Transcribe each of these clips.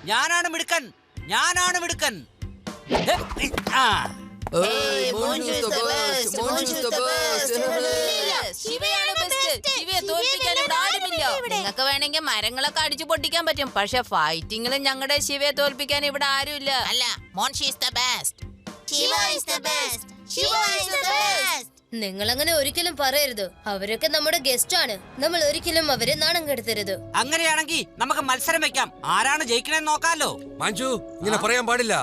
ഞാനാണ് മിടുക്കൻ, ഞാനാണ് മിടുക്കൻ. നിങ്ങൾക്ക് വേണമെങ്കിൽ മരങ്ങളൊക്കെ അടിച്ചു പൊട്ടിക്കാൻ പറ്റും, പക്ഷെ ഫൈറ്റിങ്ങിലും ഞങ്ങളുടെ ശിവയെ തോൽപ്പിക്കാൻ ഇവിടെ ആരുമില്ല. അല്ല, മോൻഷി ഈസ് ദ ബെസ്റ്റ്. നിങ്ങൾ അങ്ങനെ ഒരിക്കലും പറയരുത്. അവരൊക്കെ നമ്മുടെ ഗസ്റ്റ് ആണ്. നമ്മൾ ഒരിക്കലും അവരെ നാണം കെടുത്തരുത്. അങ്ങനെയാണെങ്കിൽ നമുക്ക് മത്സരം വെക്കാം. ആരാണ് ജയിക്കണെന്ന് നോക്കാലോ. മഞ്ജു, ഇങ്ങനെ പറയാൻ പാടില്ല.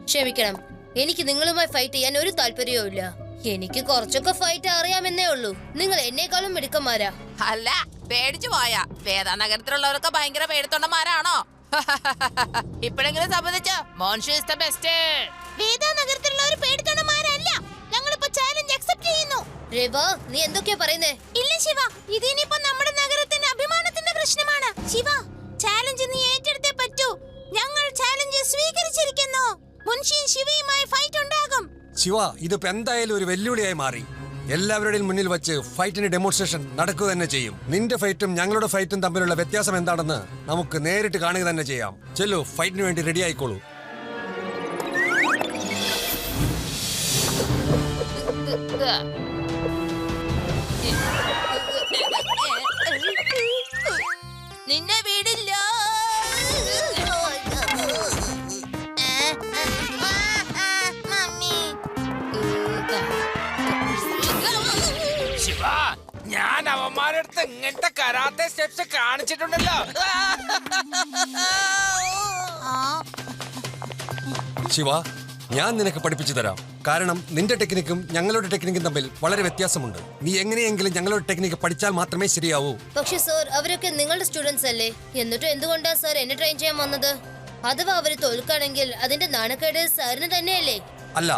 ക്ഷമിക്കണം, എനിക്ക് നിങ്ങളുമായി ഫൈറ്റ് ചെയ്യാൻ ഒരു താല്പര്യവും ഇല്ല. എനിക്ക് കുറച്ചൊക്കെ ഫൈറ്റ് അറിയാമെന്നേ ഉള്ളൂ. നിങ്ങൾ എന്നെക്കാളും മിടുക്കന്മാരാ. അല്ല, പേടിച്ചു പോയാ. വേദാ നഗരത്തിലുള്ളവർക്ക് ഭയങ്കര പേടിത്തൊണ്ടന്മാരാണോ? ഇപ്പോഴെങ്കിലും സമ്മതിച്ചോ? മോൻഷി ഈസ് ദ ബെസ്റ്റ്. വേദാ നഗരത്തിലുള്ളവർ പേടിത്തൊണ്ടന്മാരല്ല. ഞങ്ങളിപ്പോ ചാലഞ്ച് അക്സെപ്റ്റ് ചെയ്യുന്നു. രേവ, നീ എന്തൊക്കെയാ പറയുന്നേ? ഇല്ല ശിവ, ഇതിനിപ്പോ നമ്മുടെ നഗരത്തിന്റെ അഭിമാനത്തിന്റെ പ്രശ്നമാണ്. ശിവ, ചാലഞ്ച് നീ ഏറ്റെടുത്തേ പറ്റൂ. ഞങ്ങൾ ചാലഞ്ച് സ്വീകരിച്ചിരിക്കുന്നു. മുൻഷിയും ശിവയുമായി ഫൈറ്റ് ഉണ്ടാകും. ശിവ, ഇതിപ്പോ എന്തായാലും ഒരു വെല്ലുവിളിയായി മാറി. എല്ലാവരുടെയും മുന്നിൽ വെച്ച് ഫൈറ്റിന് ഡെമോൺസ്ട്രേഷൻ നടക്കുക തന്നെ ചെയ്യും. നിന്റെ ഫൈറ്റും ഞങ്ങളുടെ ഫൈറ്റും തമ്മിലുള്ള വ്യത്യാസം എന്താണെന്ന് നമുക്ക് നേരിട്ട് കാണുക തന്നെ ചെയ്യാം. ചെല്ലു, ഫൈറ്റിന് വേണ്ടി റെഡി ആയിക്കോളൂ. നിന്നെ വീടില്ല. ശിവ, ഞാൻ അവന്മാരടുത്ത് ഇങ്ങനത്തെ കരാത്തെ സ്റ്റെപ്സ് കാണിച്ചിട്ടുണ്ടല്ലോ. ശിവ, ഞാൻ നിനക്ക് പഠിപ്പിച്ചു തരാം. കാരണം നിന്റെ ടെക്നിക്കും ഞങ്ങളുടെ ടെക്നിക്കും തമ്മിൽ വളരെ വ്യത്യാസമുണ്ട്. നീ എങ്ങനെയെങ്കിലും ഞങ്ങളുടെ ടെക്നിക്ക് പഠിച്ചാൽ മാത്രമേ ശരിയാവൂ. പക്ഷെ സർ, അവരൊക്കെ നിങ്ങളുടെ സ്റ്റുഡൻസ് അല്ലേ? എന്നിട്ട് എന്തുകൊണ്ടാ സർ എന്നെ ട്രെയിൻ ചെയ്യാൻ വന്നത്? അഥവാ അവര് തോൽക്കുകയാണെങ്കിൽ അതിന്റെ നാണക്കേട് സാറിന് തന്നെയല്ലേ? അല്ല,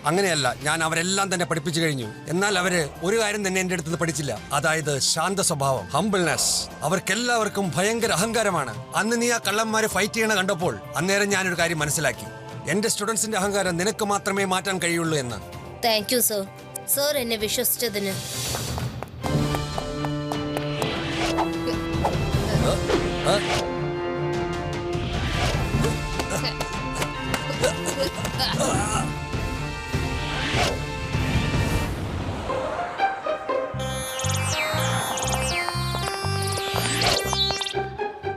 അങ്ങനെയല്ല. ഞാൻ അവരെല്ലാം തന്നെ പഠിപ്പിച്ചു കഴിഞ്ഞു. എന്നാൽ അവര് ഒരു കാര്യം തന്നെ എന്റെ അടുത്ത് പഠിച്ചില്ല. അതായത് ശാന്ത സ്വഭാവം, ഹംബിൾനെസ്. അവർക്കെല്ലാവർക്കും ഭയങ്കര അഹങ്കാരമാണ്. അന്ന് നീ ആ കള്ളന്മാര് ഫൈറ്റ് ചെയ്യണ കണ്ടപ്പോൾ അന്നേരം ഞാനൊരു കാര്യം മനസ്സിലാക്കി. എന്റെ സ്റ്റുഡൻസിന്റെ അഹങ്കാരം നിനക്ക് മാത്രമേ മാറ്റാൻ കഴിയുള്ളൂ എന്ന്. Thank you sir. സർ എന്നെ വിശ്വസിച്ചതിന്.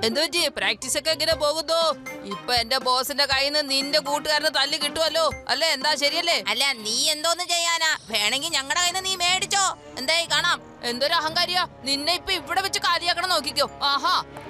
എന്തോ പ്രാക്ടീസ് ഒക്കെ എങ്ങനെ പോകുന്നു? ഇപ്പൊ എന്റെ ബോസിന്റെ കയ്യിൽ നിന്ന് നിന്റെ കൂട്ടുകാരന് തല്ല് കിട്ടുമല്ലോ അല്ലേ? എന്താ ശരിയല്ലേ? അല്ല, നീ എന്തോന്ന് ചെയ്യാനാ? വേണമെങ്കിൽ ഞങ്ങളുടെ കയ്യിൽ നിന്ന് നീ മേടിച്ചോ. എന്തായി കാണാം. എന്തൊരു അഹങ്കാരിയാ. നിന്നെ ഇപ്പൊ ഇവിടെ വെച്ച് കാര്യാക്കണം നോക്കിക്കോ. ആഹാ.